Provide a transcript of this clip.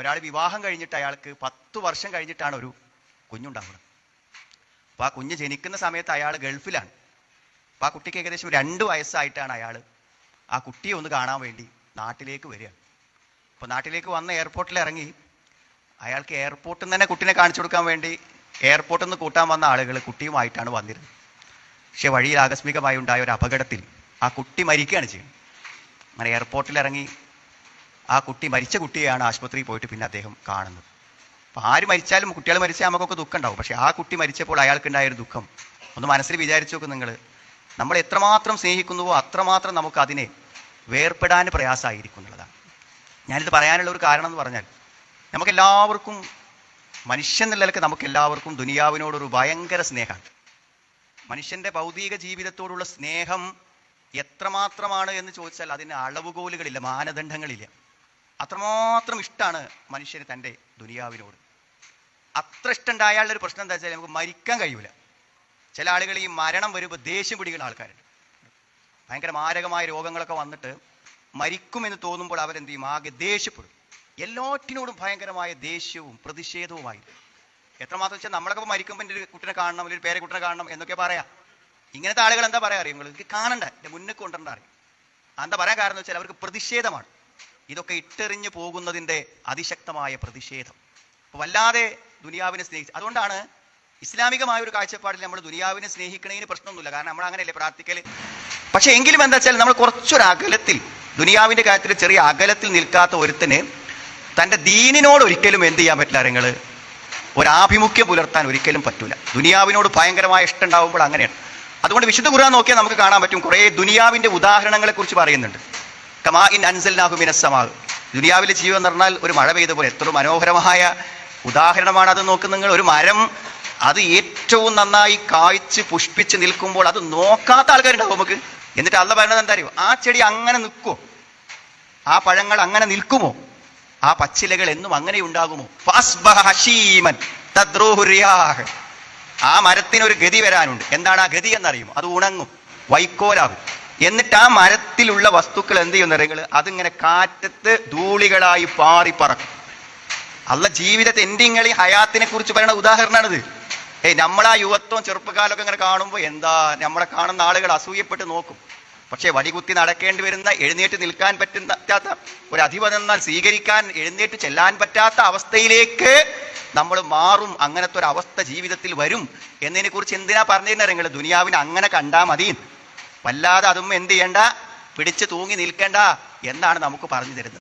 ഒരാൾ വിവാഹം കഴിഞ്ഞിട്ട് അയാൾക്ക് 10 വർഷം കഴിഞ്ഞിട്ടാണ് ഒരു കുഞ്ഞുണ്ടാകുന്നത്. അപ്പോൾ ആ കുഞ്ഞ് ജനിക്കുന്ന സമയത്ത് അയാൾ ഗൾഫിലാണ്. അപ്പോൾ ആ കുട്ടിക്ക് ഏകദേശം 2 വയസ്സായിട്ടാണ് അയാൾ ആ കുട്ടിയെ ഒന്ന് കാണാൻ വേണ്ടി നാട്ടിലേക്ക് വരികയാണ്. അപ്പോൾ നാട്ടിലേക്ക് വന്ന് എയർപോർട്ടിൽ ഇറങ്ങി അയാൾക്ക് എയർപോർട്ടിൽ നിന്ന് തന്നെ കുട്ടീനെ കാണിച്ചു കൊടുക്കാൻ വേണ്ടി എയർപോർട്ടിൽ നിന്ന് കൂട്ടാൻ വന്ന ആളുകൾ കുട്ടിയുമായിട്ടാണ് വന്നിരുന്നത്. പക്ഷെ വഴിയിൽ ആകസ്മികമായി ഉണ്ടായ ഒരു അപകടത്തിൽ ആ കുട്ടി മരിക്കുകയാണ് ചെയ്യുന്നത്. അങ്ങനെ എയർപോർട്ടിൽ ഇറങ്ങി ആ കുട്ടി മരിച്ച കുട്ടിയെയാണ് ആശുപത്രിയിൽ പോയിട്ട് പിന്നെ അദ്ദേഹം കാണുന്നത്. അപ്പോൾ ആര് മരിച്ചാലും കുട്ടികൾ മരിച്ചാൽ നമുക്കൊക്കെ ദുഃഖം ഉണ്ടാവും. പക്ഷെ ആ കുട്ടി മരിച്ചപ്പോൾ അയാൾക്കുണ്ടായൊരു ദുഃഖം ഒന്ന് മനസ്സിൽ വിചാരിച്ചു നോക്കും നിങ്ങൾ. നമ്മൾ എത്രമാത്രം സ്നേഹിക്കുന്നുവോ അത്രമാത്രം നമുക്ക് അതിനെ വേർപ്പെടാൻ പ്രയാസമായിരിക്കും എന്നുള്ളതാണ്. ഞാനിത് പറയാനുള്ള ഒരു കാരണം എന്ന് പറഞ്ഞാൽ നമുക്കെല്ലാവർക്കും മനുഷ്യൻ എന്ന നിലയ്ക്ക് നമുക്കെല്ലാവർക്കും ദുനിയാവിനോടൊരു ഭയങ്കര സ്നേഹമാണ്. മനുഷ്യൻ്റെ ഭൗതിക ജീവിതത്തോടുള്ള സ്നേഹം എത്രമാത്രമാണ് എന്ന് ചോദിച്ചാൽ അതിന് അളവുകോലുകളില്ല, മാനദണ്ഡങ്ങളില്ല. അത്രമാത്രം ഇഷ്ടമാണ് മനുഷ്യന് തൻ്റെ ദുനിയാവിനോട്. അത്ര ഇഷ്ടമുണ്ട്. അയാളുടെ ഒരു പ്രശ്നം എന്താ വെച്ചാൽ നമുക്ക് മരിക്കാൻ കഴിയൂല. ചില ആളുകൾ ഈ മരണം വരുമ്പോൾ ദേഷ്യം പിടിക്കുന്ന ആൾക്കാരുണ്ട്. ഭയങ്കര മാരകമായ രോഗങ്ങളൊക്കെ വന്നിട്ട് മരിക്കുമെന്ന് തോന്നുമ്പോൾ അവരെന്ത് ചെയ്യും? ആകെ ദേഷ്യപ്പെടും. എല്ലാറ്റിനോടും ഭയങ്കരമായ ദേഷ്യവും പ്രതിഷേധവുമായി. എത്രമാത്രം വെച്ചാൽ നമ്മളൊക്കെ മരിക്കുമ്പോൾ എൻ്റെ ഒരു കുട്ടിനെ കാണണം, അല്ലെങ്കിൽ ഒരു പേരക്കുട്ടിനെ കാണണം എന്നൊക്കെ പറയാം. ഇങ്ങനത്തെ ആളുകൾ എന്താ പറയാ അറിയും? നിങ്ങൾക്ക് കാണണ്ട, എൻ്റെ മുന്നിൽ കൊണ്ടുവരണ്ട അറിയും. എന്താ പറയാൻ കാരണം എന്ന് വെച്ചാൽ അവർക്ക് പ്രതിഷേധമാണ്. ഇതൊക്കെ ഇട്ടെറിഞ്ഞു പോകുന്നതിൻ്റെ അതിശക്തമായ പ്രതിഷേധം. അപ്പോൾ വല്ലാതെ ദുനിയാവിനെ സ്നേഹിച്ചു. അതുകൊണ്ടാണ് ഇസ്ലാമികമായ ഒരു കാഴ്ചപ്പാടിൽ നമ്മൾ ദുനിയാവിനെ സ്നേഹിക്കണതിന് പ്രശ്നമൊന്നുമില്ല. കാരണം നമ്മൾ അങ്ങനെയല്ലേ പ്രാർത്ഥിക്കല്. പക്ഷെ എങ്കിലും എന്താ വെച്ചാൽ നമ്മൾ കുറച്ചൊരു അകലത്തിൽ, ദുനിയാവിൻ്റെ കാര്യത്തിൽ ചെറിയ അകലത്തിൽ നിൽക്കാത്ത ഒരുത്തിന് തൻ്റെ ദീനിനോട് ഒരിക്കലും എന്ത് ചെയ്യാൻ പറ്റില്ല? നിങ്ങൾ ഒരാഭിമുഖ്യം പുലർത്താൻ ഒരിക്കലും പറ്റൂല. ദുനിയാവിനോട് ഭയങ്കരമായ ഇഷ്ടം ഉണ്ടാവുമ്പോൾ അങ്ങനെയാണ്. അതുകൊണ്ട് വിശുദ്ധ ഖുർആൻ നോക്കിയാൽ നമുക്ക് കാണാൻ പറ്റും, കുറേ ദുനിയാവിൻ്റെ ഉദാഹരണങ്ങളെ കുറിച്ച് പറയുന്നുണ്ട്. കമാ ഇൻ അൻസൽനാഹു മിനസ് സമാ, ദുനിയാവിലെ ജീവൻ എന്ന് പറഞ്ഞാൽ ഒരു മഴ പെയ്ത പോലെ. എത്ര മനോഹരമായ ഉദാഹരണമാണ് അത്. നോക്ക് നിങ്ങൾ, ഒരു മരം അത് ഏറ്റവും നന്നായി കായ്ച്ച് പുഷ്പിച്ച് നിൽക്കുമ്പോൾ അത് നോക്കാത്ത ആൾക്കാരുണ്ടാവും നമുക്ക്. എന്നിട്ട് അള്ള പറയുന്നത് എന്താ അറിയോ? ആ ചെടി അങ്ങനെ നിൽക്കുമോ? ആ പഴങ്ങൾ അങ്ങനെ നിൽക്കുമോ? ആ പച്ചിലകൾ എന്നും അങ്ങനെ ഉണ്ടാകുമോ? ആ മരത്തിനൊരു ഗതി വരാനുണ്ട്. എന്താണ് ആ ഗതി എന്നറിയുമോ? അത് ഉണങ്ങും, വൈക്കോലാകും. എന്നിട്ട് ആ മരത്തിലുള്ള വസ്തുക്കൾ എന്ത് ചെയ്യുന്ന നിങ്ങൾ അതിങ്ങനെ കാറ്റത്ത് ധൂളികളായി പാറിപ്പറക്കും. അള്ള ജീവിതത്തെ എൻഡിങ്ങളി ഹയാത്തിനെ കുറിച്ച് പറയുന്ന ഉദാഹരണമാണിത്. നമ്മളാ യുവത്വം ചെറുപ്പക്കാലൊക്കെ ഇങ്ങനെ കാണുമ്പോൾ എന്താ നമ്മളെ കാണുന്ന ആളുകൾ അസൂയപ്പെട്ട് നോക്കും. പക്ഷേ വടികുത്തി നടക്കേണ്ടി വരുന്ന, എഴുന്നേറ്റ് നിൽക്കാൻ പറ്റാത്ത, ഒരു അധിപതെന്നാൽ സ്വീകരിക്കാൻ എഴുന്നേറ്റ് ചെല്ലാൻ പറ്റാത്ത അവസ്ഥയിലേക്ക് നമ്മൾ മാറും. അങ്ങനത്തെ ഒരു അവസ്ഥ ജീവിതത്തിൽ വരും എന്നതിനെ കുറിച്ച് എന്തിനാ പറഞ്ഞിരുന്ന നിങ്ങൾ? ദുനിയാവിനെ അങ്ങനെ കണ്ടാൽ മതി, വല്ലാതെ അതും എന്ത് ചെയ്യണ്ട, പിടിച്ച് തൂങ്ങി നിൽക്കേണ്ട എന്നാണ് നമുക്ക് പറഞ്ഞു തരുന്നത്.